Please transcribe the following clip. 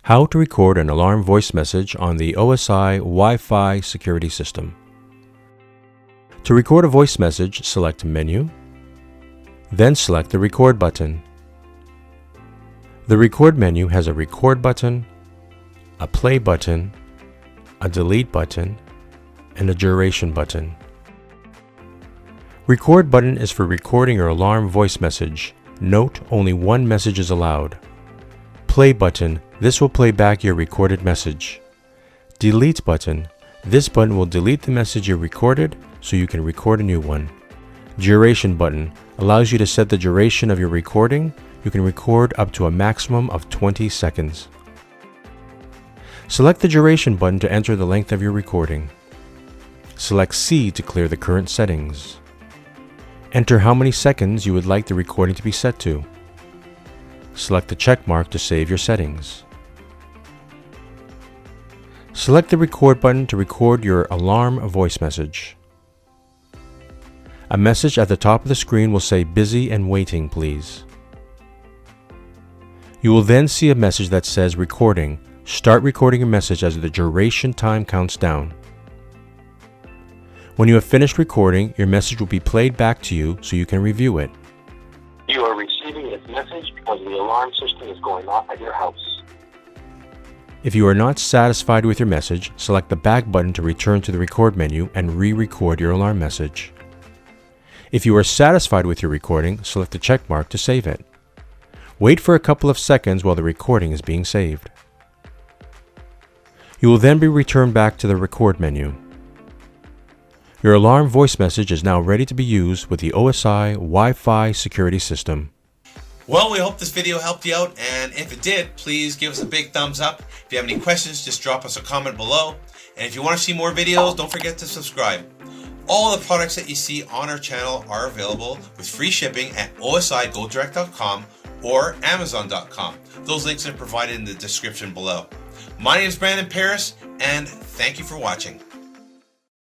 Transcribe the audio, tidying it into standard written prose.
How to record an alarm voice message on the OSI Wi-Fi security system. To record a voice message, select Menu, then select the Record button. The Record menu has a Record button, a Play button, a Delete button, and a Duration button. Record button is for recording your alarm voice message. Note, only one message is allowed. Play button, this will play back your recorded message. Delete button, this button will delete the message you recorded so you can record a new one. Duration button allows you to set the duration of your recording. You can record up to a maximum of 20 seconds. Select the duration button to enter the length of your recording. Select C to clear the current settings. Enter how many seconds you would like the recording to be set to. Select the check mark to save your settings. Select the record button to record your alarm voice message. A message at the top of the screen will say "Busy and waiting, please." You will then see a message that says "Recording." Start recording your message as the duration time counts down. When you have finished recording, your message will be played back to you so you can review it. You are receiving this message because the alarm system is going off at your house. If you are not satisfied with your message, select the back button to return to the record menu and re-record your alarm message. If you are satisfied with your recording, select the check mark to save it. Wait for a couple of seconds while the recording is being saved. You will then be returned back to the record menu. Your alarm voice message is now ready to be used with the OSI Wi-Fi security system. Well, we hope this video helped you out, and if it did, please give us a big thumbs up. If you have any questions, just drop us a comment below. And if you want to see more videos, don't forget to subscribe. All the products that you see on our channel are available with free shipping at osigodirect.com or amazon.com. Those links are provided in the description below. My name is Brandon Paris, and thank you for watching.